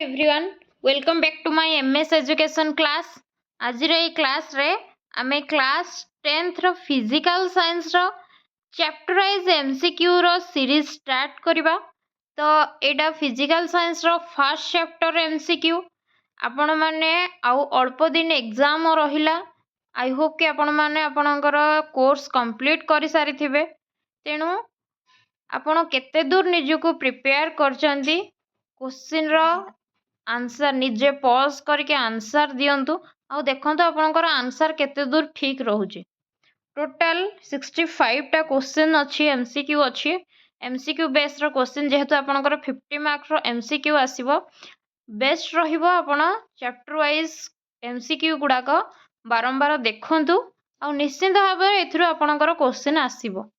Everyone welcome back to my MS education class. आज class रे आमे क्लास 10th रो फिजिकल साइंस रो चैप्टर वाइज एमसीक्यू रो सीरीज स्टार्ट करबा। तो एटा फिजिकल साइंस रो फर्स्ट चैप्टर एमसीक्यू आपण माने आउ अल्प दिन एग्जाम रहिला। आई होप कि आपण माने आपणकर कोर्स कंप्लीट करि सारी थिबे। तेनु आपण केते दूर निजको प्रिपेयर करचंदी क्वेश्चन रो आंसर निजे पॉज करके आंसर दियंतु आउ देखंतु आपनकर आंसर केते दूर ठीक रहउची। टोटल 65 टा क्वेश्चन अछि एमसीक्यू अछि। एमसीक्यू बेस रो क्वेश्चन जेहेतु आपनकर 50 मार्क रो एमसीक्यू आसीबो बेस्ट रहिबो। आपण चैप्टर वाइज एमसीक्यू गुडा को बारंबार देखंतु आउ निश्चित भाव एथुरो आपनकर क्वेश्चन आसीबो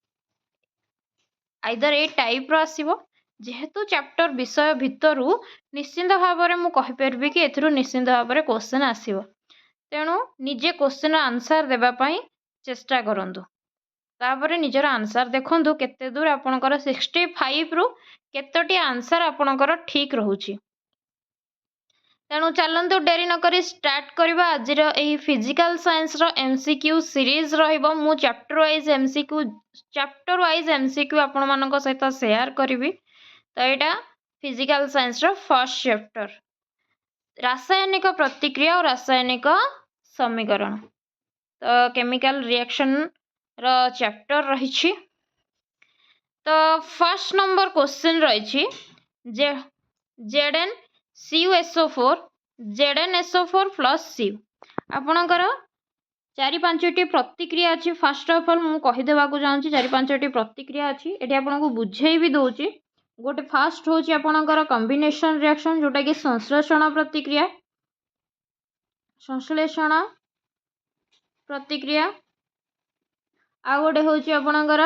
आइदर ए टाइप रो आसीबो। जेहेतु चैप्टर विषय भितरु निश्चित भाव में मुझे कहीपरि कि एथुरु निश्चित भाव में क्वेश्चन आसीबो। तेणु निजे क्वेश्चन आंसर देवाई चेष्टा करंतु। तापर निजर आंसर देखंतु केते दूर आपनकर 65 रु केतोटी आंसर आपनकर ठीक रहउची। तेणु चलंतु डेरी न करी स्टार्ट करबा। आज एही फिजिकल साइंस रो एमसीक्यू सीरीज रहिबो। मु चैप्टर वाइज एमसीक्यू आपण मानक सहित शेयर करिवि। तो एटा फिजिकल साइंस रो फर्स्ट चैप्टर रासायनिक प्रतिक्रिया और रासायनिक समीकरण। तो केमिकल रिएक्शन रो चैप्टर रही। तो फर्स्ट नंबर क्वेश्चन रही ZnCuSO4 ZnSO4 प्लस Cu आपणकर 4-5टी प्रतिक्रिया अच्छी। फर्स्ट ऑफ ऑल मुझे कहीदेवा चाहूँगी 4-5टी प्रतिक्रिया अच्छी। ये आपको बुझे भी दूची। गोटे फास्ट हूँ आपणकर कॉम्बिनेशन रिएक्शन जोटा कि संश्लेषण प्रतिक्रिया आ गोटे हूँ आपणकर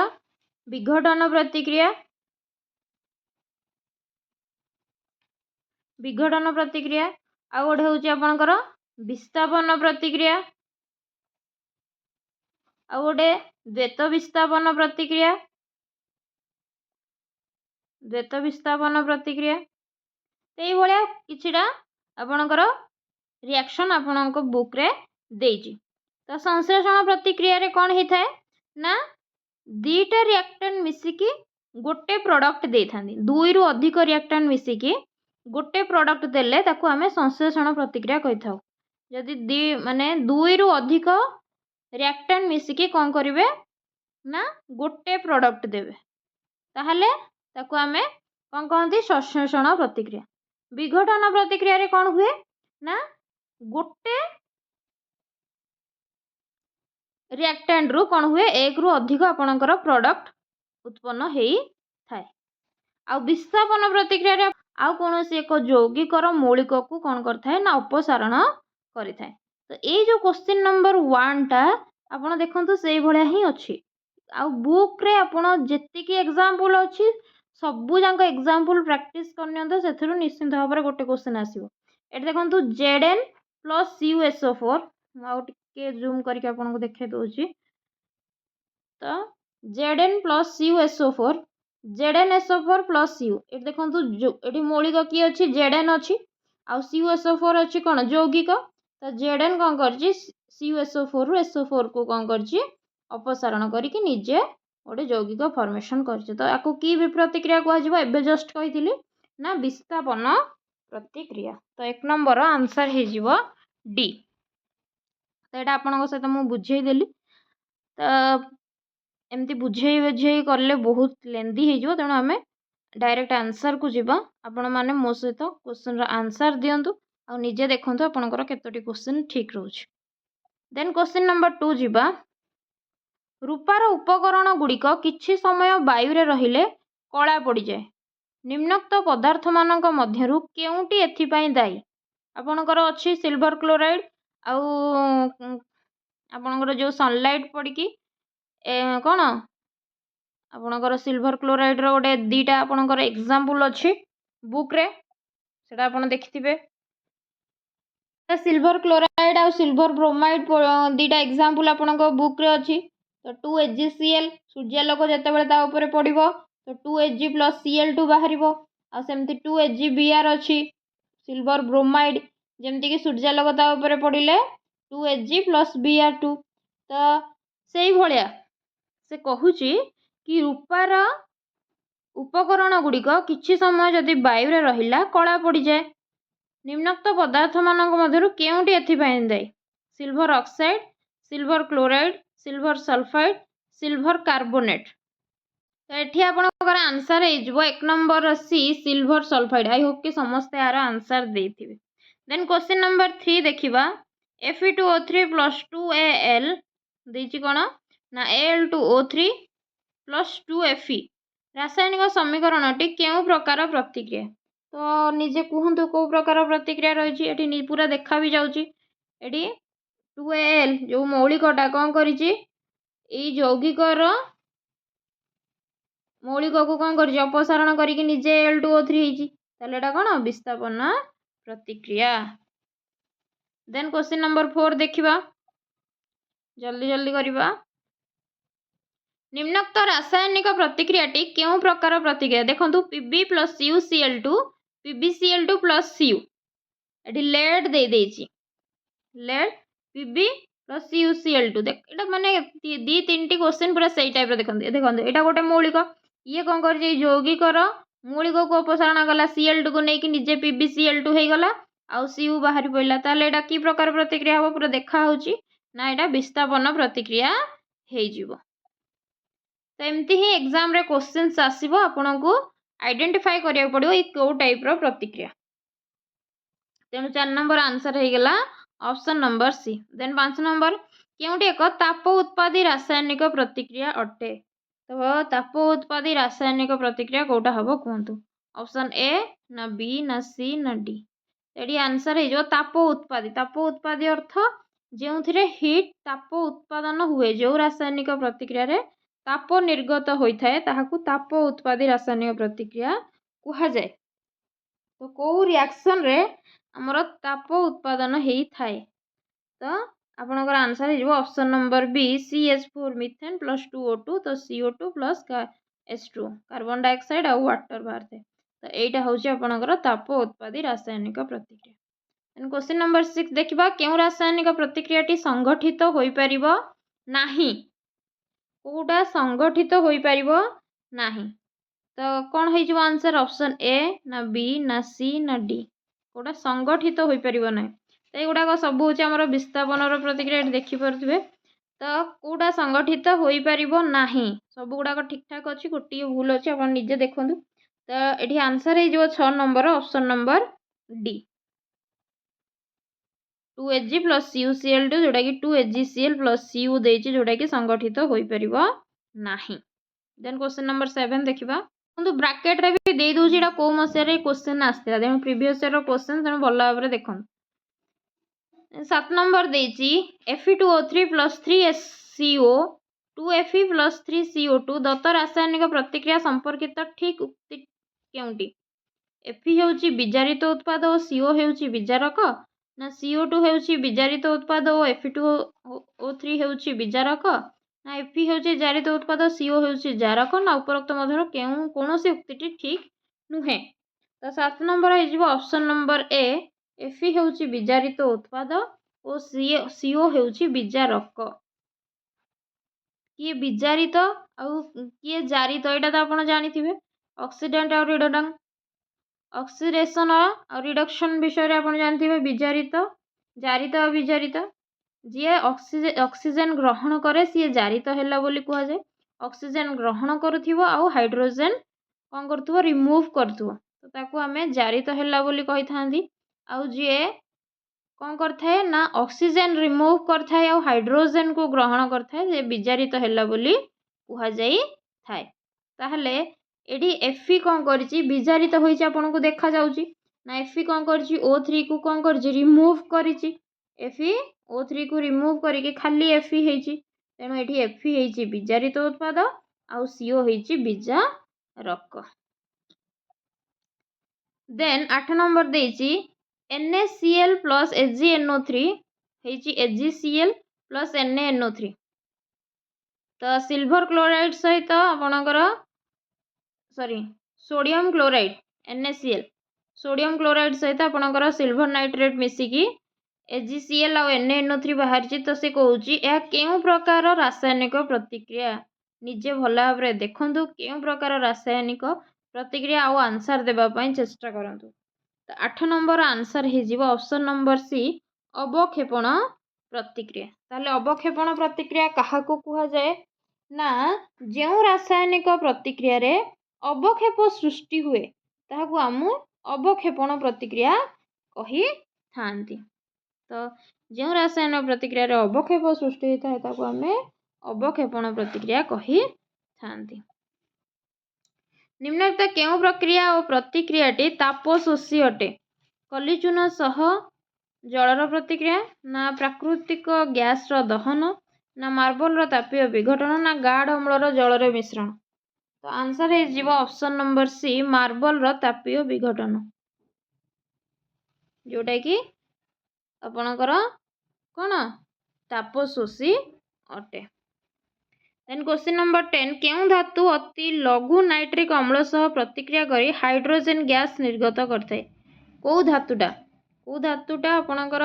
विघटन प्रतिक्रिया आ गोटे हूँ आपणकर विस्थापन प्रतिक्रिया आ गोटे द्वैत विस्थापन प्रतिक्रिया यही भाया किछिटा आपणकर रिएक्शन आपणक बुक रे देइछि। तो संश्लेषण प्रतिक्रिया रे कौन होता है ना दीटा रिएक्टेंट मिसिकी गोटे प्रोडक्ट दे थांदी। 2 रु अधिक रिएक्टेंट मिसिकी गोटे प्रोडक्ट देले ताकू आमे संश्लेषण प्रतिक्रिया कहि थाउ। जदि माने 2 रु अधिक रिएक्टेंट मिसिकी कौन करिवे ना गोटे प्रोडक्ट देवे ताहले ताकू आमे कौन कहती संश्लेषण प्रतिक्रिया। विघटन प्रतिक्रिया रे कौन हुए ना गोटे रिएक्टेंट रु कौन हुए 1 रु अधिक आपणकर प्रोडक्ट उत्पन्न हेई थाए। आ विस्थापन प्रतिक्रिया रे आउ कोनोसी एक यौगिकर मौलिक को कौन करथाय ना अपसारण करिथाय। तो ये जो क्वेश्चन नंबर 1 टा आपण देखंतु सेही भलिया ही अछि। आ बुक रे आपण जेतिकी एग्जांपल अछि सबु जांक एग्जांपल प्रैक्टिस करनियंतो सेथुरु निश्चित भाव में गोटे क्वेश्चन आसीबो। एट देखंतु Zn प्लस CuSO4 आ टिके जूम करके आपनको देखे दोछि। तो Zn plus CuSO4 ZnSO4 plus Cu एट देखंतु एटी मौलिक की अछि Zn अछि आ CuSO4 अछि कोन यौगिक। तो Zn कोन करछि CuSO4 रु SO4 को कोन करछि अपसारण करिकि निजे गोटे यौगिक फॉर्मेशन करछि। तो आकु की प्रतिक्रिया कह जिवो एबे जस्ट कहिथिली ना विस्थापन प्रतिक्रिया। तो 1 नंबर आंसर हे जिवो डी। तो एटा आपनको सहित मु बुझेई देली। तो एमती बुझेई करले बहुत लेंदी हे जिवो। तेणु आमे डायरेक्ट आंसर को जिबा। आपण माने मो सहित क्वेश्चन रो आंसर दियंतु आ निजे देखंतु आपनकर केतोटी क्वेश्चन ठीक रहउछि। देन क्वेश्चन नंबर 2 जिबा। रूपार उपकरण गुड़िक किछि समय वायु रे रहिले कला पड़ जाए। निम्नोक्त पदार्थ मानक मध्यरु केउंटी एथिपाई दायी। आपणकर अछि सिल्वर क्लोराइड आउ आपणकर जो सनलाइट पड़की कौन आपणकर सिल्वर क्लोराइड रो गोटे 2टा आपणकर एग्जांपल अछि बुक रे सेटा आपण देखिथिबे। सिल्वर क्लोराइड आ सिल्वर ब्रोमाइड 2टा एग्जांपल आपणक बुक रे अछि। तो 2HgCl सूर्यालोक जेतेबेले ता ऊपर पड़िबो तो 2Hg प्लस Cl2 बाहरिबो। आ सेमती 2HgBr अछि सिल्वर ब्रोमाइड जमती कि सूर्यालोक ता ऊपर पड़े 2Hg + Br2 तो से भाया से कहूची कि रूपार उपकरण गुड़िक किछि समय जदि वायु रहिला कला पड़ जाए। निम्नोक्त पदार्थ मानक मध्यरु केउंटी एथिपाई दायी silver oxide silver chloride silver sulphide silver carbonate तो ये आपंकर आंसर हो 1 number C silver sulphide. I hope कि समस्त यार आंसर देथिबे। देन क्वेश्चन नंबर 3 देखिबा Fe2O3 + 2Al देछि कोन ना Al2O3 + 2Fe रासायनिक समीकरणटी केउ प्रकार प्रतिक्रिया तो निजे कहतु कौ प्रकार प्रतिक्रिया रही है पूरा देखा भी जाऊँगी। ये 2Al जो मौलिकटा कौन करी यौगिकर मौलिक को कौन कर अपसारण करके निजे Al2O3 होता कौन विस्थापन प्रतिक्रिया। देन क्वेश्चन नंबर 4 देखिबा जल्दी जल्दी करवा निम्नोक्त रासायनिक प्रतिक्रियाटी केउ प्रकार प्रतिक्रिया देखंतु Pb + UCl2 PbCl2 + Cu एटी लेड दे देछि लेड Pb + UCl2 देख एटा माने दी तीनटी क्वेश्चन पूरा सही टाइप रे देखंतु देखंतु एटा गोटे मौलिक ये कौन कर यौगिकर मौलिक को अपसारण कला Cl2 को लेकिन निजे PbCl2 हो गला आउ Cu बाहरी पड़ला ताले एटा की प्रकार प्रतिक्रिया हो पूरा देखा होची ना एटा विस्थापन प्रतिक्रिया हे जीवो। तो एमती ही एग्जाम रे क्वेश्चंस आसीबो आपन को आइडेंटिफाई करिया पड़ियो ई को टाइप रो प्रतिक्रिया। तेनु 4 नंबर आंसर हे गेला option number C. Then 5 number केउटी एक ताप उत्पादी रासायनिक प्रतिक्रिया अटे तो ताप उत्पादी रासायनिक प्रतिक्रिया कोटा हबो कहतु ऑप्शन ए ना बी ना सी ना डी एडी आंसर हे जो ताप उत्पादी अर्थ जो हिट ताप उत्पादन हुए जो रासायनिक प्रतिक्रिया रे ताप निर्गत होता है ताहाकू ताप उत्पादी रासायनिक प्रतिक्रिया कहा जाए। तो कौ रिएक्शन रे हमर ताप उत्पादन हेई थाए तो आपनकर आंसर हे option number B CH4 methane + 2O2 तो CO2 + H2 कार्बन डाइऑक्साइड और वाटर बाहर थे तो एटा होची आपनकर ताप उत्पादी रासायनिक प्रतिक्रिया। देन क्वेश्चन नंबर 6 देखिबा केउ रासायनिक प्रतिक्रियाटी संगठित होई परिबो नाही कोटा संगठित होई परिबो नाही तो कौन हो आंसर ऑप्शन ए ना बी ना सी ना डी कोटा संगठित होई परिबो नाही तो युवाक सब हूँ आम विस्थापन प्रतिक्रिया देखिपे तो कौटा संगठित होई परिबो नाही सब गुड़ाक ठीक ठाक अच्छी गोटे भूल अच्छी आप निजे देखु तो ये आंसर हो 6 number option number D 2Hg + UCl2 जोटा कि 2HgCl + Cu देछि जोटा कि संगठित होई परिबो नाही। देन क्वेश्चन नंबर 7 देखिबा तो ब्रैकेट रे भी दे दोछि एटा को मसिया रे क्वेश्चन आस्थिला देन प्रीवियस ईयर रो क्वेश्चन तेन भल भाबरे देखन। 7 नंबर देछि Fe2O3 + 3SCO 2Fe + 3CO2 Dutt रासायनिक प्रतिक्रिया संपर्कित ठीक उक्ति केउंटी Fe हेउछि विजारित उत्पाद और CO हेउछि विजारक ना CO2 हेउछि विजारित उत्पाद और Fe2O3 हेउछि विजारक ना Fe हेउछि जारित उत्पाद CO हेउछि जारक ना उपरोक्त मध्यरु केउ कोनोसी उक्तिटी ठीक नुहे। तो 7 नंबर हो ऑप्शन नंबर ए Fe हेउछि विजारित उत्पाद और CO हेउछि विजारक किए विजारित आउ किए जारित एटा तो आपण जानिथिबे ऑक्सीडेंट और रिडक्टेंट ऑक्सीडेशन और रिडक्शन विषय रे आपण जानथिबे विजारित जारित और विजारित जी ऑक्सीजन ग्रहण करे सी जारित हैला बोली कह जाए ऑक्सीजन ग्रहण करुथिबो आउ हाइड्रोजन कौन करथुबो रिमूव करथुबो तो ताकू आमे जारित हैला बोली कहि थांदी आउ जी कौन करथाए ना ऑक्सीजन रिमूव करथाए आउ हाइड्रोजन को ग्रहण करथाए जे विजारित हैला बोली कह जाई थाए। ताहले एडी Fe कौन करिछि विजारित होइछि आपन को देखा जाउछि ना Fe कौन करिछि O3 को कौन करिछि रिमूव करिछि Fe O3 को रिमूव करिके खाली Fe हेइछि तेणु एठी Fe हेइछि विजारित उत्पाद आउ CO हेइछि विजारक। देन 8 नंबर देइछि NaCl + HgNO3 हेइछि HgCl + NaNO3 तो सिल्वर क्लोराइड सहित आपणकर sorry sodium chloride NaCl sodium chloride सहित आपणकर सिल्वर नाइट्रेट मिसिकी AgCl और NaNO3 बाहरी तो से कौच यह केउं प्रकार रासायनिक प्रतिक्रिया निजे भल भाव देखु केउं प्रकार रासायनिक प्रतिक्रिया आउ आंसर देवाई चेष्टा करंतु। तो 8 नंबर आंसर हो ऑप्शन नंबर सी अवक्षेपण प्रतिक्रिया। ताहले अवक्षेपण प्रतिक्रिया क्या कह जाए ना जो रासायनिक प्रतिक्रिया रे अवक्षेप सृष्टि हुए ताहाकू आम अवक्षेपण प्रतिक्रिया कही थांती। तो जो रासायनिक प्रतिक्रिया रे अवक्षेप सृष्टि होता है ताको आम अवक्षेपण प्रतिक्रिया कही थांती। निम्नलिखित केउं प्रक्रिया और प्रतिक्रियाटी तापशोषी अटे? कलिचून सह जलर प्रतिक्रिया ना प्राकृतिक गैस दहन ना मार्बल तापीय विघटन ना गाढ़ अम्लर जलर मिश्रण। तो आंसर हो ऑप्शन नंबर सी मार्बल तापीय विघटन जोटा कि आपणकर कौन तापशोषी अटे। देन क्वेश्चन नंबर 10 केउं धातु अति लघु नाइट्रिक अम्ल सह प्रतिक्रिया करी हाइड्रोजन गैस निर्गत करथाय? कौ धातुटा आपणकर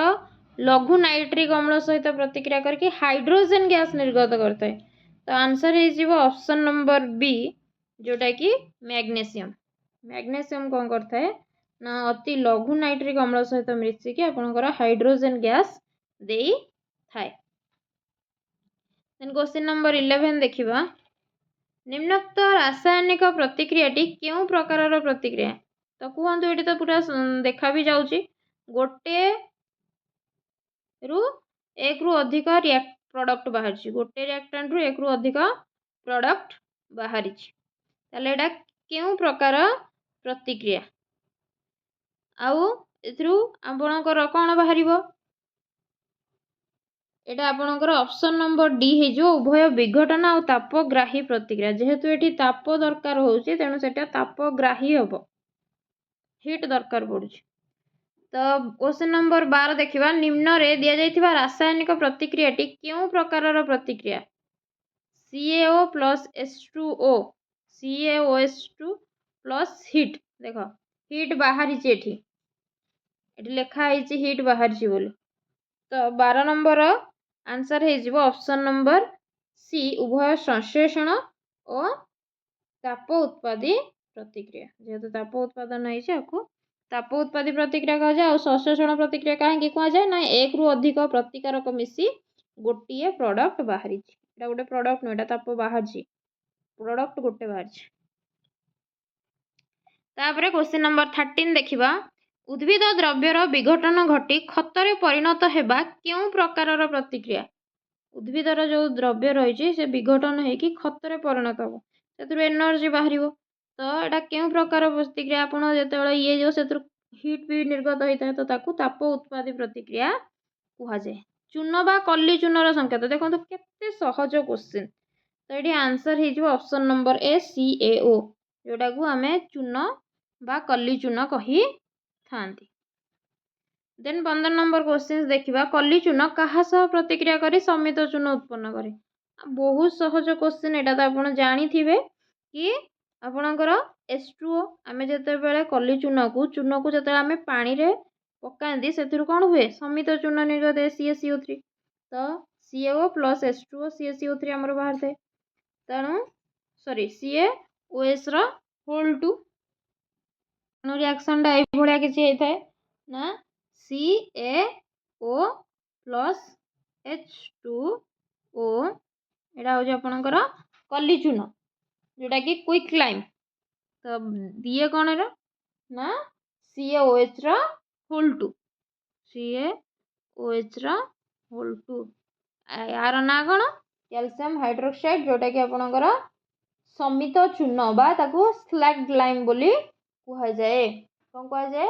लघु नाइट्रिक अम्ल सहित प्रतिक्रिया करके हाइड्रोजन गैस निर्गत करथाय। तो आंसर हो ऑप्शन नंबर बी जोटा कि मैग्नेशियम। मैग्नेशियम कौन करता है ना अति लघु नाइट्रिक अम्ल सहित मिसिकी आपणकर हाइड्रोजन गैस देई थाए। देन क्वेश्चन नंबर 11 देखिबा निम्नोक्त रासायनिक प्रतिक्रियाटी केउं प्रकार प्रतिक्रिया? तो कहतु ये तो पूरा देखा भी जाउची गोटे रु एक रु अधिक प्रोडक्ट बाहरी गोटे रिएक्टेंट रु एक रु अधिक प्रोडक्ट बाहरी ताले एटा केउं प्रकार प्रतिक्रिया आउ एथरु आपणकर कौन बाहरिबो एटा आपणकर ऑप्शन नंबर डी हो उभय विघटन और तापग्राही प्रतिक्रिया जेहेतु ये ताप दरकार होउची तेणु सेटा तापग्राही हम हिट दरकार पड़ुची। तो क्वेश्चन नंबर 12 देखिबा निम्न रे दिया जाइथिबा रासायनिक प्रतिक्रियाटी केउं प्रकार प्रतिक्रिया? CaO plus H2O CaOH2 plus hit देखो हिट बाहरी एठी लिखा है हिट बाहरी बोली। तो 12 नंबर आंसर हो ऑप्शन नंबर सी उभय संश्लेषण और ताप उत्पादी प्रतिक्रिया जेहेतु ताप उत्पादन है ताप उत्पादी प्रतिक्रिया कह जाए और संश्लेषण प्रतिक्रिया कहीं कह जाए ना एक रु अधिक प्रतिकारक मिसी गोटे प्रोडक्ट बाहरी गोटे प्रोडक्ट नुह ताप बाहरी प्रोडक्ट गोटे बाहरी। तापर क्वेश्चन नंबर 13 देखिबा उद्भिद द्रव्यर विघटन घटी खतरे परिणत हेबा केउं प्रकार प्रतिक्रिया? उद्भिदर जो द्रव्य रही से विघटन होगी खतरे परिणत हम से एनर्जी बाहर। तो यहाँ केउं प्रकार प्रतिक्रिया आप जो ये जो से हिट भी निर्गत होता है तो ताकू ताप उत्पादी प्रतिक्रिया कह जाए। चून बा कली चूनर संकेत देखो केते सहज क्वेश्चन। तो ये आंसर हो ऑप्शन नंबर ए CaO जोटा को आम चून बा कली चून कही थांती। देन 15 नंबर क्वेश्चन देखिबा कली चून कहा सह प्रतिक्रिया करी समित चून उत्पन्न करे? बहुत सहज क्वेश्चन एटा तो आप जानी थे कि आपणकर H2O आम जिते कली चून को जो आम पानी रे पकाती से कौन हुए समित चून निर्गत CaCO3 तो CaO प्लस H2O CaCO3 आमर बाहर थे तेणु sorry CaOH whole two reaction ये भाया किसी होता है ना CaO प्लस H2O यहाँ हूँ आपणकर कली चून जोटा कि क्विक लाइम। तो दिए कौन ना CaOH whole two CaOH whole two यार ना कौन कैल्शियम हाइड्रोक्साइड जोटा कि आपणकर समित चून बा ताकू स्लैग्ड लाइम बोली कह जाए कौन कह जाए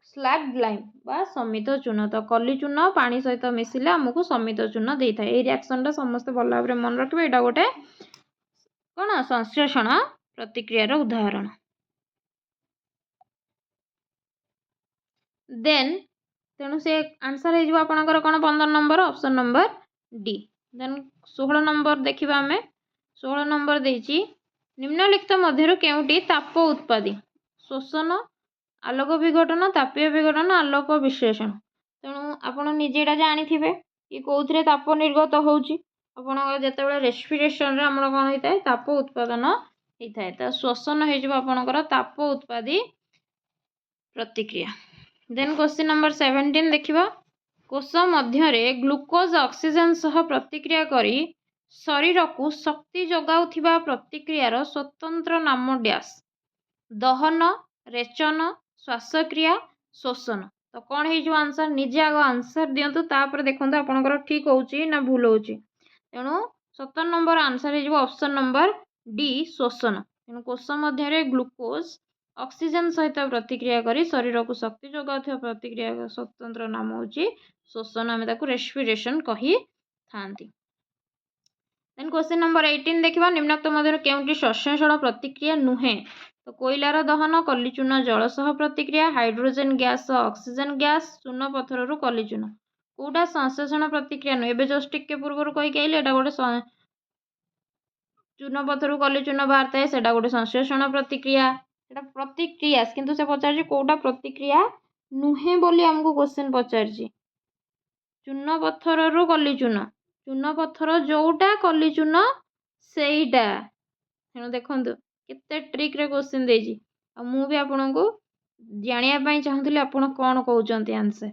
स्लैग्ड लाइम बा समित चून। तो कली चून पानी सहित मिसिले आमको समित चून दे था ये रिएक्शन समस्त भल भाव मन रखिए यहाँ गोटे कौन संश्लेषण प्रतिक्रियार उदाहरण। देन तेणु से आंसर हो कौन 15 number option number D. Then 16 number देखा आम 16 नंबर देछि निम्नलिखित मध्यरु केउटी ताप उत्पादी शोषण आलोक विघटन तापीय विघटन आलोक विश्लेषण तेणु आपण निजे एटा जानिथिबे कि कोउथरे ताप निर्गत होउची आपण जेतेबेले रेस्पिरेशन रे हमर कोन होइताय ताप उत्पादन होइताय त श्वसन हे जिवो आपनकर ताप उत्पादी प्रतिक्रिया। देन क्वेश्चन नंबर 17 देखिबा कोष मध्य रे ग्लूकोज ऑक्सीजन सह प्रतिक्रिया करी शरीर को शक्ति जोगाउथिबा प्रतिक्रियार स्वतंत्र नाम डैश दहन रेचन श्वासक्रिया शोषण तो कौन हो आंसर निजे आग आंसर दिंतु तापर देखो आपंकर ठीक होची ना भूल होची तेणु 17 नंबर आंसर हो ऑप्शन नंबर डी शोषण तेणु कोष मध्य ग्लूकोज ऑक्सीजन सहित प्रतिक्रिया करी शरीर को शक्ति जोगाउथिबा प्रतिक्रिया स्वतंत्र नाम होची शोषण आम रेस्पिरेशन कही थांती। देन क्वेश्चन नंबर 18 देखिबा निम्नोक्त मध्य केउंटी संश्लेषण प्रतिक्रिया नुहे तो कोयलार दहन कलिचून जल सह प्रतिक्रिया हाइड्रोजन गैस ऑक्सीजन गैस चून पथर कली चून कौटा संश्लेषण प्रतिक्रिया नुहे एवं जस्ट टिके पूर्व कहीकि आइले गोटे चून पथर कली चून बाहर थाए से गोटे संश्लेषण प्रतिक्रिया प्रतिक्रिया किंतु से पचार कौटा प्रतिक्रिया नुहे बोली आमको क्वेश्चन पचार चून पथर कली चून चून पथर जोटा कली चून सेईटा तेणु देखु केते ट्रिक रे क्वेश्चन देजी मु भी आपन को जानिया चाहूली आपन कौन कहते आंसर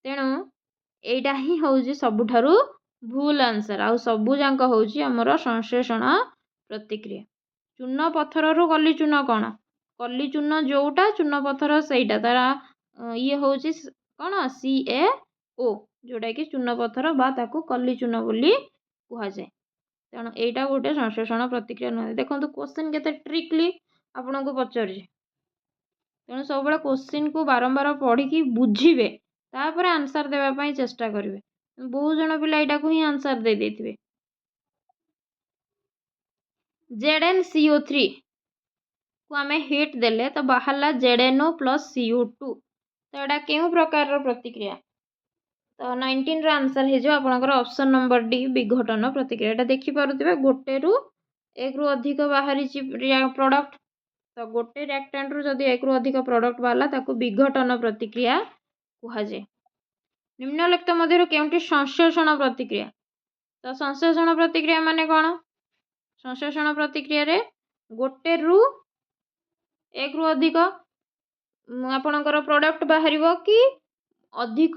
तेणु एटा ही हूँ सबुठारु भूल आंसर आउ सबू जाक हूँ आमर संश्लेषण प्रतिक्रिया चून पथर कली चून कौन कली चून जोटा चून पथर सेईटा तार ये हूँ कौन CaO जोटा कि चून पथर बा ताकू कली चून बोली कहुए तेणु एटा गोटे संश्लेषण प्रतिक्रिया नुहे देखो क्वेश्चन केते ट्रिकली आपन को पचार तेणु सब क्वेश्चन को बारंबार पढ़ी बुझे तापर आंसर देवाई चेष्टा करेंगे बहुत जन पिला यहाँ को ही आंसर दे देथिबे ZnCO3 को आम हिट देले तो बाहरला ZnO प्लस CO2 तो यहाँ क्यों प्रकार प्रतिक्रिया तो 19 रो आंसर हो आपनकर ऑप्शन नंबर डी विघटन प्रतिक्रिया यहाँ देखिपे गोटे रु एक रु अधिक बाहरी प्रोडक्ट तो गोटे रिएक्टेंट रु जदि एक रु अधिक प्रोडक्ट बाहला ताकू विघटन प्रतिक्रिया कहुए। निम्नलिखित मध्य केउंटी संश्लेषण प्रतिक्रिया तो संश्लेषण प्रतिक्रिया माने कौन संश्लेषण प्रतिक्रिया रे गोटे रु एक रु अधिक आपणकर प्रोडक्ट बाहर कि अधिक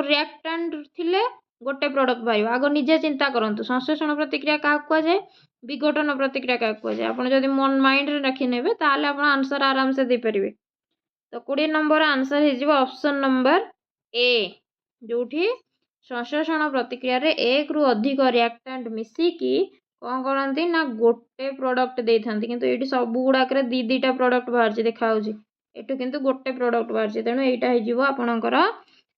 रिएक्टेंट थिले गोटे प्रोडक्ट बाहर आग निजे चिंता करंतु संश्लेषण प्रतिक्रिया क्या कहुए विघटन प्रतिक्रिया क्या कहुए आप जब मन माइंड रे रखी नेबे ताले आप आंसर आराम से दे पारिबे तो 20 नंबर आंसर हो ऑप्शन नंबर ए जोठी संश्लेषण प्रतिक्रिया रे एक रु अधिक रिएक्टेंट मिसिकी कौन करती ना गोटे प्रोडक्ट दे था किंतु ये सब गुड़ाक दीटा प्रोडक्ट बाहर देखा एटू किंतु गोटे प्रोडक्ट बाहर तेणु यहाँ हो आपणकर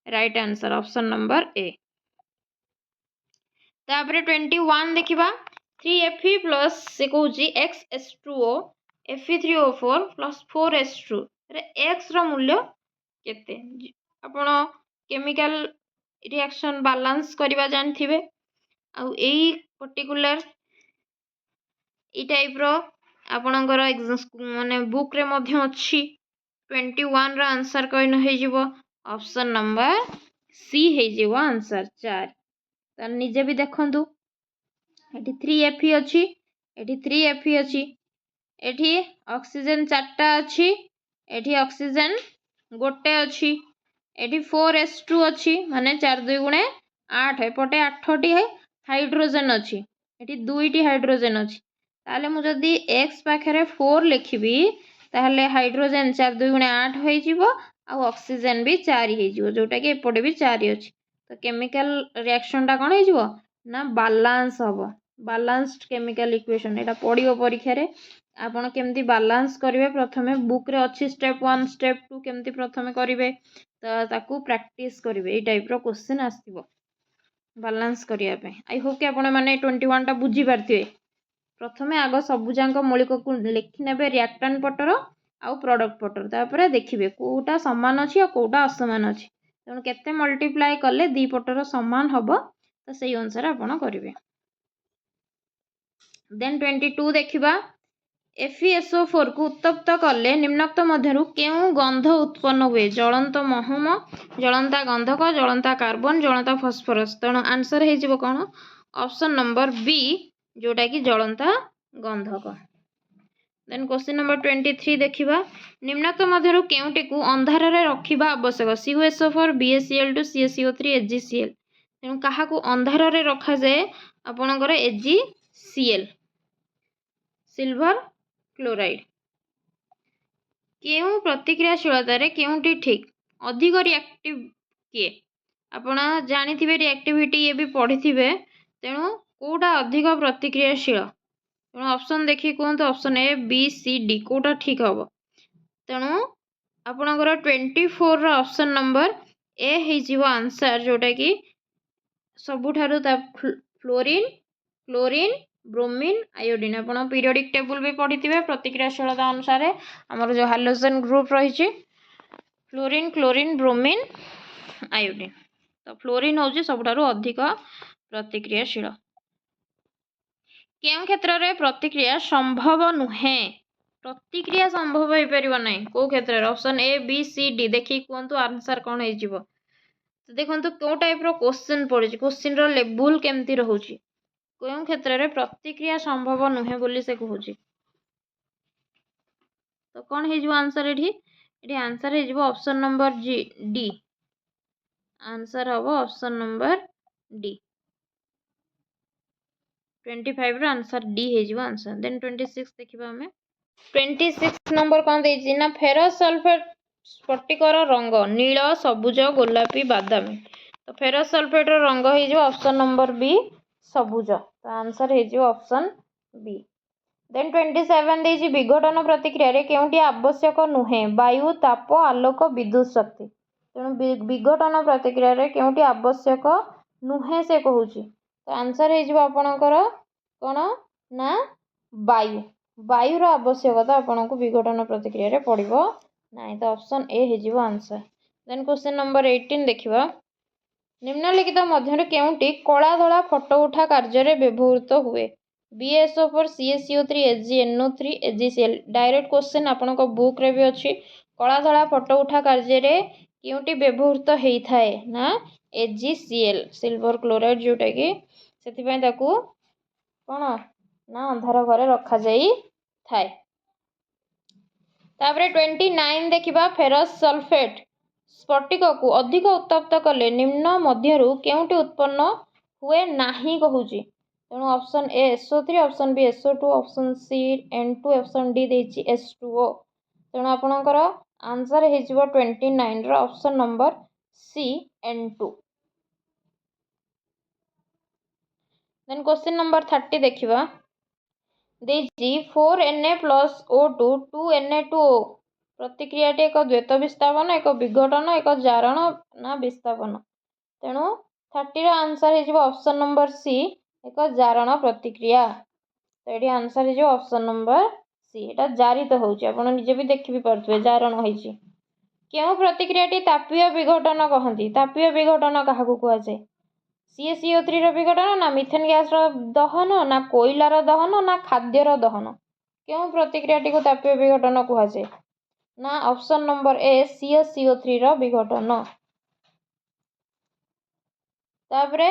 right answer option number A. तापर 21 देखिबा 3Fe प्लस से कहूँ XH2O Fe3O4 plus 4H2 x रो मूल्य केते आपण केमिकल रिएक्शन बैलेंस करवा जानथिबे आ एई पर्टिकुलर ई टाइप रो आपणकर माने बुक रे मध्य अछि 21 रो आंसर कइन हे जिवो ऑप्शन नंबर सी हे जिवो आंसर 4 त निजे भी देखंतु एठी 3Fe अछि एठी 3Fe अछि एठी ऑक्सीजन 4टा अछि एठी ऑक्सीजन गोटे अछि एठी 4H2 अछि माने 4 2 गुणे 8 एपटे 8टी है हाइड्रोजन अछि एठी 2टी हाइड्रोजन अछि ताले मु जदी x पाखरे 4 लिखिबी ताले हाइड्रोजन 4 2 गुणे 8 होई जिवो आ ऑक्सीजन भी 4 होई जिवो जोटा कि एपटे भी 4 अछि तो केमिकल रिएक्शन टा कोन होई जिवो ना बैलेंस हबो बैलेंस्ड केमिकल इक्वेशन एटा पडियो परीक्षा रे आपण केमती बैलेंस करिवे प्रथमे बुक रे अछि स्टेप 1 स्टेप 2 केमती प्रथमे करिवे तो ताकू प्रैक्टिस करिवे ए टाइप रो क्वेश्चन आसीबो बैलेंस करिया पे आई होप कि आपण माने 21 टा बुझी पारथिवे प्रथमे आगो सबु जांक मौलिक को लिखि नेबे रिएक्टेंट पटर आउ प्रोडक्ट पटर तापर देखिबे कोटा समान अछि आ कोटा असमान अछि तेणु केते मल्टीप्लाई कले दी पटर समान हबो तो सेही अनुसार आपण करिवे। देन 22 देखिबा FeSO4 को उत्तप्त कले निम्नोक्त मध्यरु केउं गंध उत्पन्न हुए ज्वलंत महम ज्वलंता गंधक ज्वलंता कार्बन ज्वलंता फॉस्फोरस तेणु आंसर हो कौन ऑप्शन नंबर बी जोटा कि ज्वलंता गंधक। देन क्वेश्चन नंबर 23 देखिबा निम्नोक्त मध्यरु केउंटी को अंधार रे रखिबा आवश्यक CuSO4 BaCl2 CaCO3 AgCl तेणु कहा को अंधार रे रखा जाए आपणकर AgCl सिल्वर क्लोराइड केउं प्रतिक्रियाशीलता रे केउंटी ठीक अधिक रिएक्टिव किए आपण जानिथिबे रिएक्टिविटी ये भी पढ़िथिबे तेणु कोटा अधिक प्रतिक्रियाशील तेणु ऑप्शन देखि कहतु option A B C D कोटा ठीक हम तेणु आपणकर 24 रो ऑप्शन नंबर ए हो आंसर जोटा कि सबुठारु फ्लोरीन क्लोरीन ब्रोमीन आयोडीन आप पीरियोडिक टेबल भी पढ़ी थे प्रतिक्रियाशीलता अनुसार आमर जो हाइड्रोजन ग्रुप रही फ्लोरीन क्लोरीन ब्रोमीन आयोडीन तो फ्लोरीन हूँ सबुठारु अधिक प्रतिक्रियाशील केउं क्षेत्र में प्रतिक्रिया संभव नुहे प्रतिक्रिया संभव हो पार ना कौ क्षेत्र में option A B C D देखिए कहतु आंसर कौन हो देखो कौ टाइप क्वेश्चन पड़ी क्वेश्चन लेवल केमती रोचे केउं क्षेत्र में प्रतिक्रिया संभव नुहे बोली से कहूँ तो कौन हो आंसर ये आंसर हो ऑप्शन नंबर डी आंसर हम ऑप्शन नंबर डी 25 रो आंसर डी हो आंसर। देन 26 देखिबा हमें 26 नंबर कौन देछि ना फेरस सल्फेट स्फटिकर रंग नील सबुज गोलापी बादामी तो फेरस सल्फेट रो रंग हो ऑप्शन नंबर बी सबुज तो आंसर हो ऑप्शन बी। देन 27 देछि विघटन प्रतिक्रिया रे केउंटी आवश्यक नुहे वायु ताप आलोक विद्युत शक्ति तेणु विघटन प्रतिक्रिया रे केउंटी आवश्यक नुहे से कहूची तो आंसर हो आपणकर कौन ना वायु वायुर आवश्यकता आपन को विघटन प्रतिक्रिया रे पड़िबो नहीं तो ऑप्शन ए हो आंसर। देन क्वेश्चन नंबर 18 देखिबा निम्नलिखित मध्य केउंटी कला धला फटो उठा कार्य रे व्यवहृत हुए BaSO4 CaCO3 AgNO3 AgCl direct question आपन को बुक रे भी अछि कला धला फटो उठा कार्य रे केउंटी व्यवहृत हेई थाए ना AgCl सिल्वर क्लोराइड जोटा कि सेति पय ताकू कोन ना अंधार घरे रखा जाई थाए। तापरे 29 देखिबा फेरस सल्फेट स्फटिक को अधिक उत्तप्त कले निम्न मध्यरु केउंटी उत्पन्न हुए नाही कहूची तेणु option A SO3 option B SO2 option C N2 option D देछि H2O तेणु आपणकर आंसर हो 29 रो option number C N2। Then question number 30 देखिबा देछि 4Na + O2 2Na2O प्रतिक्रियाटी एक द्वैत विस्थापन एक विघटन एक जारण ना विस्थापन तेणु 30 रो आंसर हो ऑप्शन नंबर सी एक जारण प्रतिक्रिया तो ये आंसर हो ऑप्शन नंबर सी एटा जारित होउची आपण निजे भी देखि भी परथबे जारण होइची केउ प्रतिक्रियाटी तापीय विघटन कहंती तापीय विघटन काहा को कहै छै CaCO3 रो विघटन ना मिथेन गैस रो दहन ना कोयला रो दहन ना खाद्य रो दहन केउ प्रतिक्रियाटी को तापीय विघटन कहै छै ना ऑप्शन नंबर ए CaCO3 रो विघटन। तापरे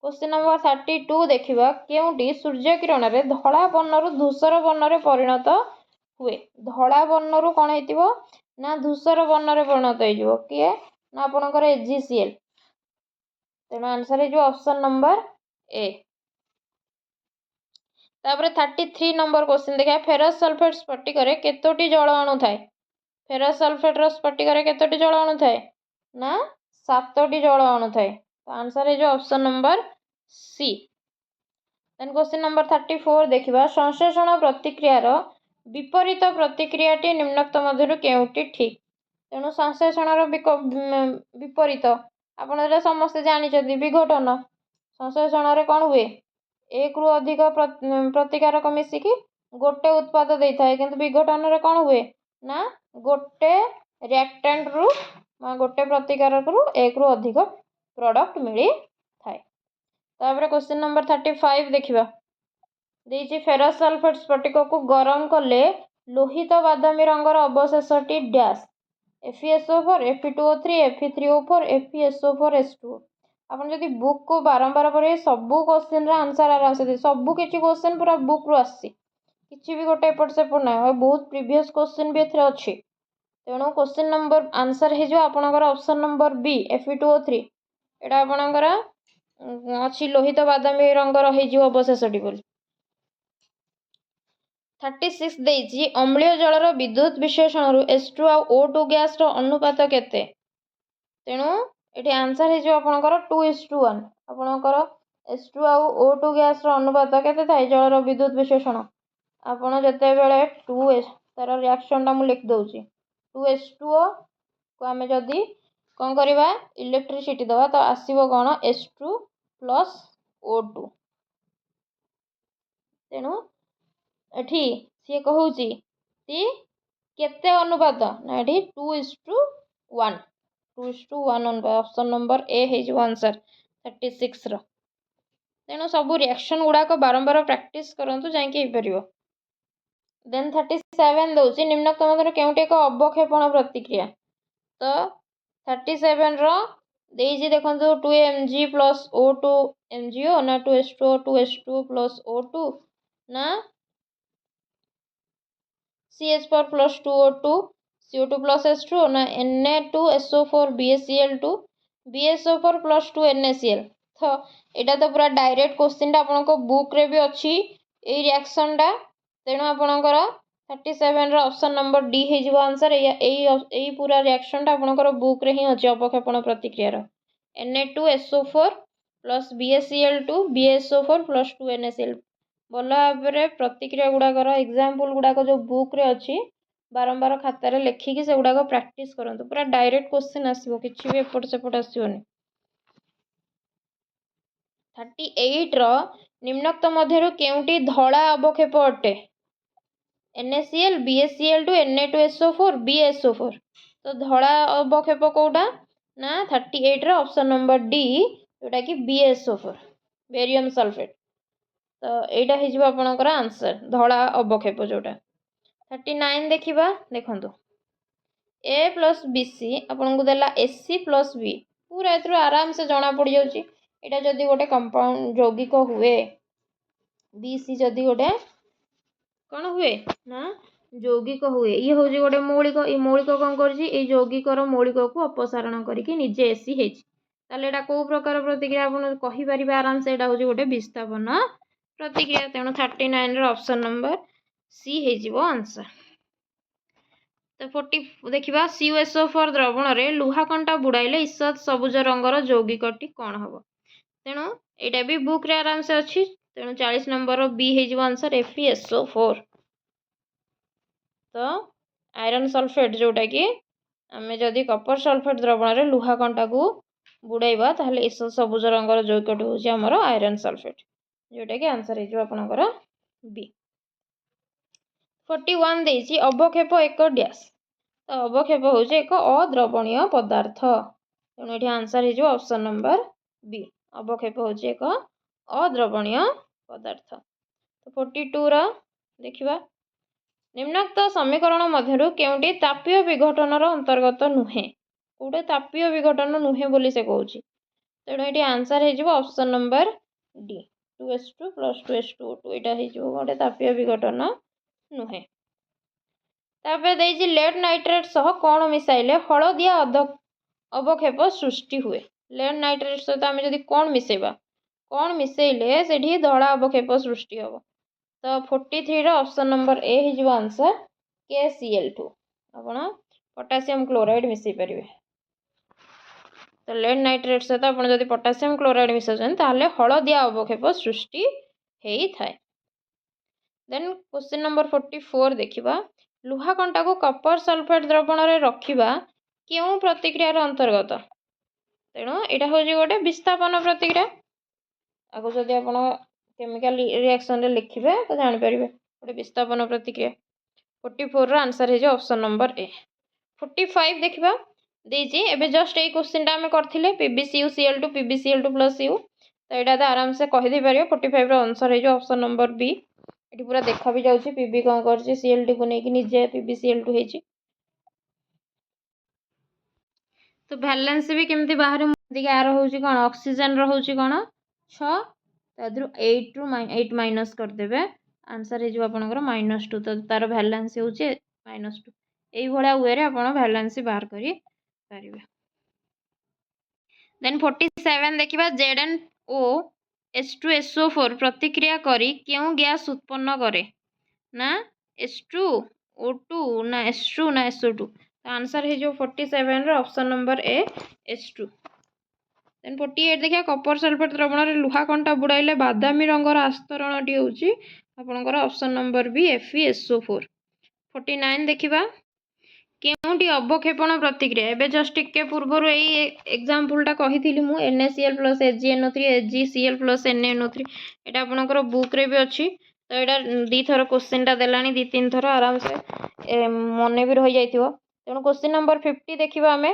क्वेश्चन नंबर 32 देखिबा केउंटी सूर्य किरण रे धला वर्णरु धूसर वर्ण रे परिणत हुए धला वर्णरु कोन हेतिबो ना धूसर वर्ण रे परिणत हेजिबो किए ना आपनकर AgCl तेणु आंसर हो ऑप्शन नंबर ए। तापरे 33 नंबर क्वेश्चन देखा फेरस सल्फेट स्फटिक रे केतोटी जल अणु थाए फेरस सल्फेट रो स्फटिक रे केतोटी जल अणु थाए ना 7टी जल अणु थाए तो आंसर हो option number C. Then question number 34 देखिबा संश्लेषण प्रतिक्रिया रो विपरीत प्रतिक्रियाटी निम्नोक्त मध्यरु केउटी ठीक तेणु संश्लेषण रो विपरीत आपण एटा समस्त जानिछथि विघटन संश्लेषण रे कोन हुए एक रु अधिक प्रतिकारक मिसिकी गोटे उत्पाद देइथाय किंतु विघटन रे कोन हुए ना गोटे रिएक्टेंट रु गोटे प्रतिकारक रु एक रु अधिक प्रोडक्ट मिली थाए। तापर क्वेश्चन नंबर 35 देखिबा ଦେଇଛି ଫେରସ୍ ସଲଫେଟ୍ ସ୍ଫଟିକକୁ ଗରମ କଲେ ଲୋହିତ ବାଦାମୀ ରଙ୍ଗର ଅବଶେଷଟି dash FeSO4 Fe2O3 Fe3O4 FeSO4S2। ଆପଣ ଯଦି ବୁକ୍କୁ ବାରମ୍ବାର ପଢ଼ିବେ ସବୁ କ୍ୱେଶ୍ଚିନ୍ର ଆନ୍ସର୍ ଆରାମସେ ଦେଇ ସବୁ କିଛି କ୍ୱେଶ୍ଚିନ୍ ପୁରା ବୁକ୍ରୁ ଆସିଛି, କିଛି ବି ଗୋଟେ ଏପଟ ସେପଟ ନାହିଁ, ଆଉ ବହୁତ ପ୍ରିଭିୟସ୍ କ୍ୱେଶ୍ଚିନ୍ ବି ଏଥିରେ ଅଛି। ତେଣୁ କ୍ୱେଶ୍ଚିନ୍ ନମ୍ବର ଆନ୍ସର୍ ହେଇଯିବ ଆପଣଙ୍କର ଅପସନ୍ ନମ୍ବର B Fe2O3। ଏଇଟା ଆପଣଙ୍କର ଅଛି ଲୋହିତ ବାଦାମୀ ରଙ୍ଗର ହେଇଯିବ ଅବଶେଷଟି ବୋଲି। 36 ଦେଇଛି ଅମ୍ଳୀୟ ଜଳର ବିଦ୍ୟୁତ୍ ବିଶ୍ଳେଷଣରୁ H2 ଆଉ O2 ଗ୍ୟାସ୍ର ଅନୁପାତ କେତେ? ତେଣୁ ଏଠି ଆନ୍ସର୍ ହେଇଯିବ ଆପଣଙ୍କର 2:1। ଆପଣଙ୍କର H2 ଆଉ O2 ଗ୍ୟାସ୍ର ଅନୁପାତ କେତେ ଥାଏ ଜଳର ବିଦ୍ୟୁତ୍ ବିଶ୍ଳେଷଣ? ଆପଣ ଯେତେବେଳେ ତାର ରିଆକ୍ସନଟା ମୁଁ ଲେଖିଦେଉଛି 2H2O କୁ ଆମେ ଯଦି କ'ଣ କରିବା ଇଲେକ୍ଟ୍ରିସିଟି ଦେବା ତ ଆସିବ କ'ଣ H2 ପ୍ଲସ୍ O2। ତେଣୁ ଏଠି ସିଏ କହୁଛି କେତେ ଅନୁପାତ ନା ଏଠି 2:1 ଅନୁପାତ। ଅପସନ୍ ନମ୍ବର A ହେଇଯିବ ଆନ୍ସର୍ 36ର। ତେଣୁ ସବୁ ରିଆକ୍ସନ୍ ଗୁଡ଼ାକ ବାରମ୍ବାର ପ୍ରାକ୍ଟିସ୍ କରନ୍ତୁ ଯାଇକି ହେଇପାରିବ। ଦେନ୍ 37 ଦେଉଛି ନିମ୍ନୋକ୍ତ ମଧ୍ୟରୁ କେଉଁଠି ଏକ ଅବକ୍ଷେପଣ ପ୍ରତିକ୍ରିୟା? ତ 37ର ଦେଇଛି ଦେଖନ୍ତୁ 2Mg ପ୍ଲସ୍ O2 MgO ନା 2H2O 2H2O ପ୍ଲସ୍ O2 ନା CH4 plus 2O2 CO2 plus H2O ନା Na2SO4 BaCl2 BaSO4 plus 2 NaCl। ତ ଏଇଟା ତ ପୁରା ଡାଇରେକ୍ଟ କ୍ୱେଶ୍ଚିନ୍ଟା ଆପଣଙ୍କ ବୁକ୍ରେ ବି ଅଛି ଏଇ ରିଆକ୍ସନ୍ଟା। ତେଣୁ ଆପଣଙ୍କର 37ର ଅପସନ୍ ନମ୍ବର D ହେଇଯିବ ଆନ୍ସର୍। ଏଇ ପୁରା ରିଆକ୍ସନ୍ଟା ଆପଣଙ୍କର ବୁକ୍ରେ ହିଁ ଅଛି ଅବକ୍ଷେପଣ ପ୍ରତିକ୍ରିୟାର। Na2SO4 plus BaCl2 BaSO4 plus 2 NaCl। ଭଲ ଭାବରେ ପ୍ରତିକ୍ରିୟା ଗୁଡ଼ାକର ଏକ୍ଜାମ୍ପଲ୍ ଗୁଡ଼ାକ ଯେଉଁ ବୁକ୍ରେ ଅଛି ବାରମ୍ବାର ଖାତାରେ ଲେଖିକି ସେଗୁଡ଼ାକ ପ୍ରାକ୍ଟିସ୍ କରନ୍ତୁ। ପୁରା ଡାଇରେକ୍ଟ କ୍ୱେଶ୍ଚିନ୍ ଆସିବ, କିଛି ବି ଏପଟ ସେପଟ ଆସିବନି। 38ର ନିମ୍ନୋକ୍ତ ମଧ୍ୟରୁ କେଉଁଟି ଧଳା ଅବକ୍ଷେପ ଅଟେ? NaCl BaCl2 Na2SO4 BaSO4। ତ ଧଳା ଅବକ୍ଷେପ କେଉଁଟା ନା 38ର ଅପସନ୍ ନମ୍ବର D ଯେଉଁଟାକି BaSO4 ବେରିୟମ୍ ସଲଫେଟ୍। ତ ଏଇଟା ହେଇଯିବ ଆପଣଙ୍କର ଆନ୍ସର୍ ଧଳା ଅବକ୍ଷେପ ଯେଉଁଟା। 39 ଦେଖିବା ଦେଖନ୍ତୁ A ପ୍ଲସ୍ BC ଆପଣଙ୍କୁ ଦେଲା AC ପ୍ଲସ୍ B। ପୁରା ଏଥିରୁ ଆରାମସେ ଜଣାପଡ଼ିଯାଉଛି ଏଇଟା ଯଦି ଗୋଟେ କମ୍ପାଉଣ୍ଡ ଯୌଗିକ ହୁଏ BC ଯଦି ଗୋଟେ କ'ଣ ହୁଏ ନା ଯୌଗିକ ହୁଏ, ଇଏ ହେଉଛି ଗୋଟେ ମୌଳିକ, ଏଇ ମୌଳିକ କ'ଣ କରୁଛି ଏଇ ଯୌଗିକର ମୌଳିକକୁ ଅପସାରଣ କରିକି ନିଜେ AC ହେଇଛି। ତାହେଲେ ଏଇଟା କେଉଁ ପ୍ରକାର ପ୍ରତିକ୍ରିୟା ଆପଣ କହିପାରିବେ ଆରାମସେ ଏଇଟା ହେଉଛି ଗୋଟେ ବିସ୍ଥାପନ ପ୍ରତିକ୍ରିୟା। ତେଣୁ 39ର ଅପସନ୍ ନମ୍ବର C ହେଇଯିବ ଆନ୍ସର୍। ତ 40 ଦେଖିବା CuSO4 ଦ୍ରବଣରେ ଲୁହା କଣ୍ଟା ବୁଡ଼ାଇଲେ ଈଷତ୍ ସବୁଜ ରଙ୍ଗର ଯୌଗିକଟି କ'ଣ ହେବ? ତେଣୁ ଏଇଟା ବି ବୁକ୍ରେ ଆରାମସେ ଅଛି। ତେଣୁ 40 ନମ୍ବର B ହେଇଯିବ ଆନ୍ସର୍ FeSO4। ତ ଆଇରନ୍ ସଲଫେଟ୍ ଯେଉଁଟାକି ଆମେ ଯଦି କପର୍ ସଲଫେଟ୍ ଦ୍ରବଣରେ ଲୁହା କଣ୍ଟାକୁ ବୁଡ଼ାଇବା ତାହେଲେ ଈଷତ୍ ସବୁଜ ରଙ୍ଗର ଯୌଗିକଟି ହେଉଛି ଆମର ଆଇରନ୍ ସଲଫେଟ୍, ଯେଉଁଟାକି ଆନ୍ସର୍ ହେଇଯିବ ଆପଣଙ୍କର B। 41 ଦେଇଛି ଅବକ୍ଷେପ ଏକ ଡ୍ୟାସ୍। ତ ଅବକ୍ଷେପ ହେଉଛି ଏକ ଅଦ୍ରବଣୀୟ ପଦାର୍ଥ। ତେଣୁ ଏଠି ଆନ୍ସର୍ ହେଇଯିବ ଅପସନ୍ ନମ୍ବର B। ଅବକ୍ଷେପ ହେଉଛି ଏକ ଅଦ୍ରବଣୀୟ ପଦାର୍ଥ। ତ 42ର ଦେଖିବା ନିମ୍ନୋକ୍ତ ସମୀକରଣ ମଧ୍ୟରୁ କେଉଁଟି ତାପୀୟ ବିଘଟନର ଅନ୍ତର୍ଗତ ନୁହେଁ? କେଉଁଟା ତାପୀୟ ବିଘଟନ ନୁହେଁ ବୋଲି ସେ କହୁଛି। ତେଣୁ ଏଠି ଆନ୍ସର୍ ହେଇଯିବ option number D 2H2 plus 2H2O2। ଏଇଟା ହେଇଯିବ ଗୋଟେ ତାପୀୟ ବିଘଟନ ନୁହେଁ। ତାପରେ ଦେଇଛି ଲେଡ୍ ନାଇଟ୍ରେଟ୍ ସହ କ'ଣ ମିଶାଇଲେ ହଳଦିଆ ଅବକ୍ଷେପ ସୃଷ୍ଟି ହୁଏ? ଲେଡ୍ ନାଇଟ୍ରେଟ୍ ସହିତ ଆମେ ଯଦି କ'ଣ ମିଶାଇଲେ ସେଠି ଧଳା ଅବକ୍ଷେପ ସୃଷ୍ଟି ହେବ? ତ 43ର ଅପସନ୍ ନମ୍ବର A ହେଇଯିବ ଆନ୍ସର୍ KCl2। ଆପଣ ପଟାସିୟମ୍ କ୍ଲୋରାଇଡ଼୍ ମିଶାଇ ପାରିବେ। ତ ଲେଡ୍ ନାଇଟ୍ରେଟ୍ ସହିତ ଆପଣ ଯଦି ପଟାସିୟମ୍ କ୍ଲୋରାଇଡ଼୍ ମିଶାଉଛନ୍ତି ତାହେଲେ ହଳଦିଆ ଅବକ୍ଷେପ ସୃଷ୍ଟି ହେଇଥାଏ। ଦେନ୍ କ୍ୱେଶ୍ଚିନ୍ ନମ୍ବର 44 ଦେଖିବା ଲୁହା କଣ୍ଟାକୁ କପର୍ ସଲଫେଟ୍ ଦ୍ରବଣରେ ରଖିବା କେଉଁ ପ୍ରତିକ୍ରିୟାର ଅନ୍ତର୍ଗତ? ତେଣୁ ଏଇଟା ହେଉଛି ଗୋଟେ ବିସ୍ଥାପନ ପ୍ରତିକ୍ରିୟା। ଆକୁ ଯଦି ଆପଣ କେମିକାଲ ରିଆକ୍ସନ୍ରେ ଲେଖିବେ ତ ଜାଣିପାରିବେ ଗୋଟେ ବିସ୍ଥାପନ ପ୍ରତିକ୍ରିୟା। 44ର ଆନ୍ସର୍ ହେଇଯିବ ଅପସନ୍ ନମ୍ବର A। 45 ଦେଖିବା ଦେଇଛି ଏବେ ଜଷ୍ଟ ଏଇ କ୍ୱେଶ୍ଚିନ୍ଟା ଆମେ କରିଥିଲେ PbCuCl2 PbCl2 ପ୍ଲସ୍ U। ତ ଏଇଟା ତ ଆରାମସେ କହିଦେଇପାରିବ। 45ର ଆନ୍ସର୍ ହେଇଯିବ ଅପସନ୍ ନମ୍ବର B ये पूरा देखा भी जाऊँगी पीबी कौन कर सीएल को लेकिन निजे पीबी सीएल टू है। तो भैलेंस भी केमती बाहर आर हूँ कौन ऑक्सीजन रोच कौन 6 तादर 8 रु 8 माइनस करदे आंसर हो -2 तो तार भैलेंस हूँ -2 यही वे आप भैलेंस बाहर करें। देन 47 देखा ZnO H2SO4 प्रतिक्रिया करी क्यों गैस उत्पन्न करे ना H2O2 ना H2 ना SO2 तो आंसर है जो 47 option number A H2। Then 48 देखिए कपर सल्फेट द्रवण में लुहा कंटा बुड़ाइले बादामी रंगर आस्तरण टी हूँ आपंकर ऑप्शन नंबर बी FeSO4। 49 देखा केउंटी अवक्षेपण प्रतिक्रिया एवं जस्ट टिके पूर्वर यही एग्जांपलटा कही मुझे NaCl plus AgNO3 AgCl plus NaNO3 यहाँ आपंकर बुक्रे भी अच्छी तो यहाँ दी थर क्वेश्चनटा देलानी 2-3 थर आराम से मन भी रही जाइए। तेणु क्वेश्चन नंबर 50 देखा आम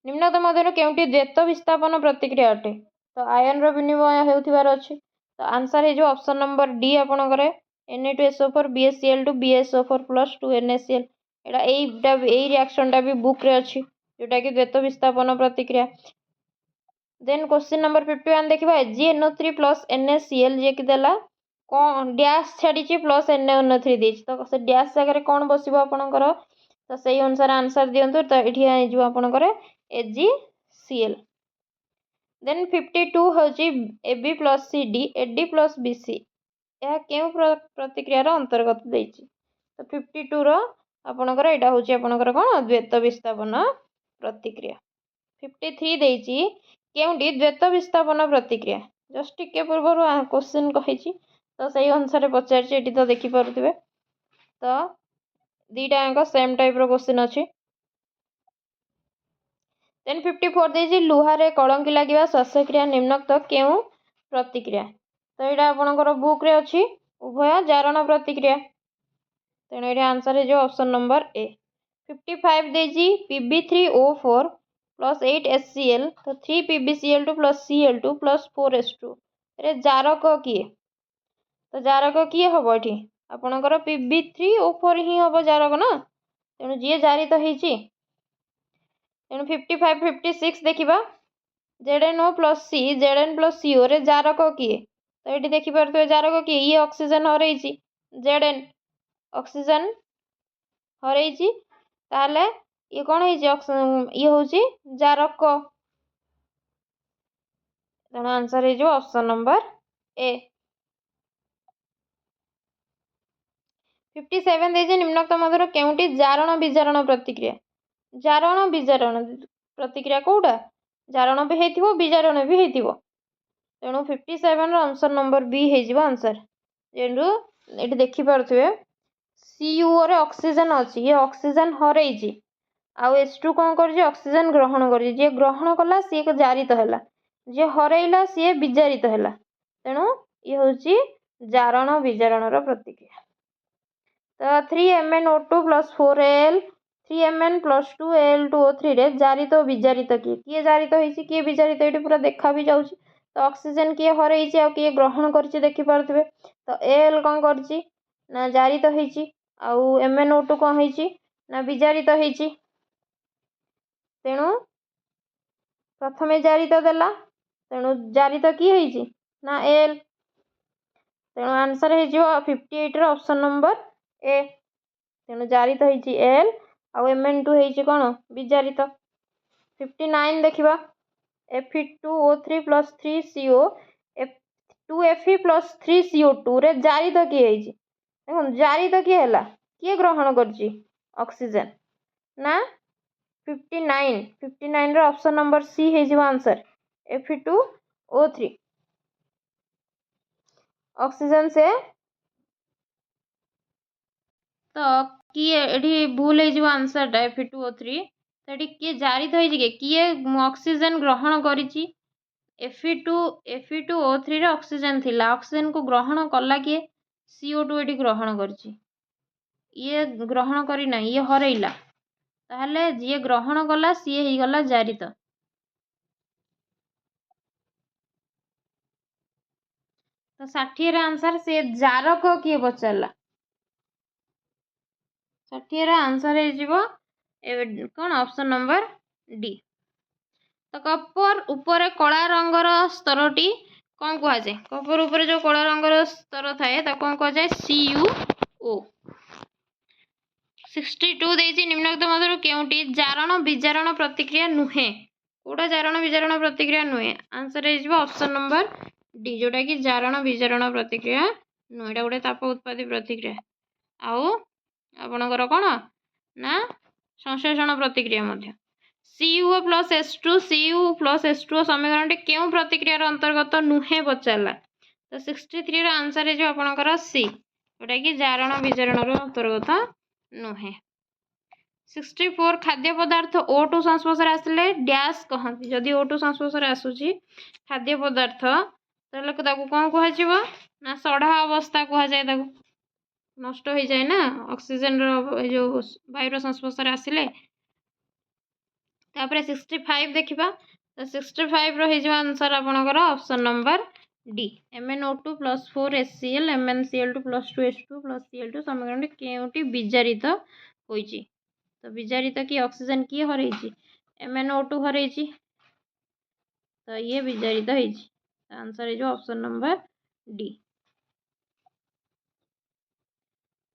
निम्नत मध्य केउंटी द्वैत विस्थापन प्रतिक्रिया अटे तो आयन विनिमय होउथिबार अछि तो आंसर है जो ऑप्शन नंबर डी आपणकर Na2SO4 BaCl2 BaSO4 plus 2 NaCl यहाँ यही रिएक्शनटा भी बुक रे अच्छी जोटा कि द्वैत विस्थापन प्रतिक्रिया। देन क्वेश्चन नंबर 51 देखा AgNO3 प्लस NaCl जी कि देला कौन डैश छाड़ी प्लस NaNO3 देछि तो से डैश जगह कौन बसो आपणकर तो सही अनुसार आंसर दिंतु तो ये आपणकर AgCl। देन 52 हूँ AB plus CD AD plus BC यह क्यों प्रतिक्रियार अंतर्गत देछि तो 52 आपणकर यहाँ हूँ आपणकर कौन द्वैत विस्थापन प्रतिक्रिया। 53 देछि केउंटी द्वैत विस्थापन प्रतिक्रिया जस्ट टिके पूर्व क्वेश्चन कही तो सही अनुसार पचार तो देखिपे तो दीटा सेम टाइप क्वेश्चन अच्छी। देन 54 देछि लुहारे कलंकी लगे श्वासक्रिया निम्नक्त क्यों प्रतिक्रिया तो यहाँ आपंकर बुक रे अच्छी उभय जारण प्रतिक्रिया तेणु ये आंसर है जो ऑप्शन नंबर ए। 55 देछि Pb3O4 प्लस 8 HCl तो 3 PbCl2 plus Cl2 plus 4 H2 रे जारक किए तो जारक किए हम ये आपणकर Pb3O4 ही हम जारक ना तेणु जी जारित होती तेणु 55 56 देखा ZnO plus C Zn plus CO रे जारक किए तो ये देखिपे जारक किए ये ऑक्सीजन हर Zn ऑक्सीजन हर ताले ये कौन है ये हूँ जारक तेणु आंसर है जो ऑप्शन नंबर ए। 57 देछि निम्नक्त मध्य केउंटी जारण विजारण प्रतिक्रिया जारण विजारण प्रतिक्रिया कौटा जारण भी होइथिबो विजारण भी होइथिबो तेणु 57 ऑप्शन नंबर बी हो आंसर जेनु ये देखिपे CuO रे ऑक्सीजन अच्छी ये ऑक्सीजन हर आउ H2 कौन कर ऑक्सीजन ग्रहण कर ग्रहण कला सी जारित है जी हरैला सी विजारित है तेणु ये हूँ जारण विजारण प्रतिक्रिया। तो 3MnO2 plus 4Al 3Mn plus 2Al2O3 रे जारित विजारित किए जारित होती किए विजारित ये पूरा देखा भी जाऊँगी तो ऑक्सीजन किए हर किए ग्रहण कर देखिपे तो Al कौन कर जारित होती आउ MnO2 कौन ना विजारित होती तेणु प्रथमे जारित देला तेणु जारित किए ना एल तेणु आंसर हो 58 ऑप्शन नंबर ए तेणु जारित होती एल आउ Mn2 होती कौन विजारित। 59 देखा Fe2O3 plus 3CO 2Fe plus 3CO2 रे जारित किए देखो जारित किए है किए ग्रहण कर ऑक्सीजन ना 59 ऑप्शन नंबर सी है आंसर Fe2O3 ऑक्सीजन से तो किए भूल हो आंसर Fe2O3 तो ये किए जारित होती किए ऑक्सीजन ग्रहण कर Fe2O3 रे ऑक्सीजन थिला ऑक्सीजन को ग्रहण कला किए CO2 ये ग्रहण कर ये ग्रहण करना ये हरैला ताहले जी ग्रहण कला सी ही गला जारित। तो 60 आंसर से जारक किए पचारा 60 आंसर हो कौन ऑप्शन नंबर डी। तो कपर ऊपर कला रंगर स्तरटी कौन कहुए कपर ऊपर जो कला रंगर स्तर थाए कौन कहुए CuO। 62 देती निम्नलिखित मध्य केउटी जारण विजारण प्रतिक्रिया नुहे कोटा जारण विजारण प्रतिक्रिया नुहे आंसर ऑप्शन नंबर डी जोटा कि जारण विजारण प्रतिक्रिया नुहे एटा गोटे ताप उत्पादी प्रतिक्रिया आउ आपणकर कौन ना संश्लेषण प्रतिक्रिया मध्य CuO + H2 Cu + H2O समीकरण क्यों प्रतिक्रिया अंतर्गत नुहे पचारा तो 63 आंसर है आपणकर सी जोटा कि जारण विजारण अंतर्गत नुहे। 64 खाद्य पदार्थ O2 संस्पर्श आसिले डैश कहती जदि O2 संस्पर्श आसूची खाद्य पदार्थ ताले कौन कह ना सढ़ा अवस्था कहुए नष्ट हो जाए ना ऑक्सीजन जो वायु संस्पर्श आसिले। तापर 65 देखिबा तो 65 रो आंसर आपणकर option number D MnO2 + 4 HCl MnCl2 + 2 H2 + Cl2 समीकरण केउटी विजारित होईची तो विजारित कि ऑक्सीजन किए हरई MnO2 हरई तो ये विजारित होईची आंसर है ऑप्शन नंबर डी।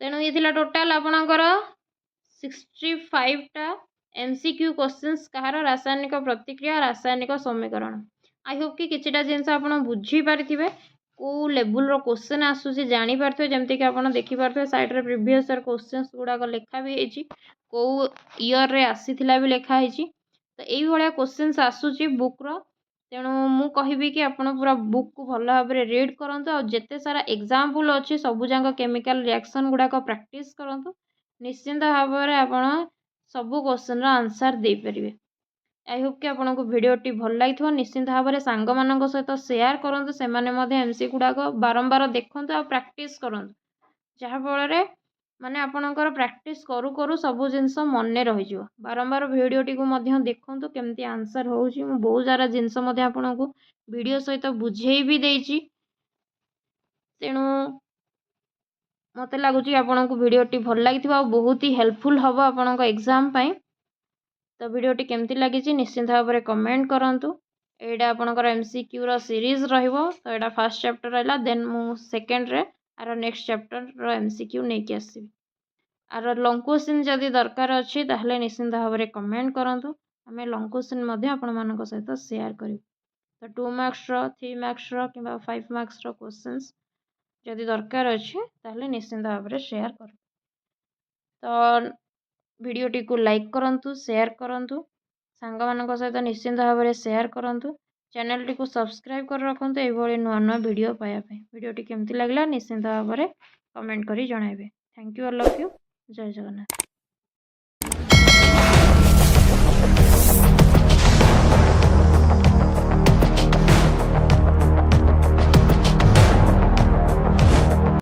तेणु ये टोटाल आपणकर 65 टा MCQ क्वेश्चंस कहार रासायनिक प्रतिक्रिया रासायनिक समीकरण। आई होप कि किछिटा जिनस आप बुझी पारिथिबे को लेवल रो क्वेश्चन आसुची जानी पारथिबे जेमति कि आपण देखि पारथिबे साइड रे प्रीवियस ईयर क्वेश्चंस गुडा को लेखा भी हेची को ईयर रे आसीथिला भी लेखा हेची तो एई भलिया क्वेश्चंस आसुची बुक रो। तेणु मु कहिबी कि आपण पूरा बुक को भल भाव रीड करंतु और जेते सारा एग्जांपल अछि सबु जांग केमिकल रिएक्शन गुडा को प्रैक्टिस करंतु निश्चिंत भाव रे आपण सबु क्वेश्चन रो आंसर दे परिबे। आई होप कि आपको भिडियोटी भल लगी निश्चिंत भाव में सांग मान सहित सेयार करूँ से एमसी गुड़ाक बारंबार देखते और प्रैक्टिस करूँ जहाँफल माने आपणकर प्रैक्टिस करू करू सब जिनस मन रही बारंबार भिडियोटी को देखूँ केमती आंसर हो बहुत सारा जिनस आपको वीडियो सहित बुझे भी देती तेणु मत लगुच आपको भिडियोटी भल लगी बहुत ही हेल्पफुल हम आपण एग्जाम तो भिडियोटी केमती लगी निश्चिंत भाव में कमेंट करूँ। एटा आपणकर MCQ रो सीरीज रहिबो तो एटा फर्स्ट चैप्टर रहला देन मु सेकंड रे आरो नेक्स्ट चैप्टर रो MCQ नेकी आसीबी आरो लॉन्ग क्वेश्चन जदि दरकार अछि ताहले निश्चिंत भाव में कमेंट करूँ आम लॉन्ग क्वेश्चन मध्य आपण मानक सहित शेयर करिवु तो 2 मार्क्स रो 3 मार्क्स रो किबा 5 मार्क्स रो क्वेश्चंस जदि दरकार अछि ताहले निश्चिंत भाव में शेयर कर तो भिडियोटी को लाइक करंतु शेयर करंतु सांग मानक सहित निश्चिंत भाव में शेयर करंतु चैनल टी को सब्सक्राइब कर रखंतु एभली नुआ नुआ वीडियो पाया भिडियोटी केमती लागला निश्चिंत भाव में कमेंट करी जणाइबे। Thank you all of you जय जगन्नाथ।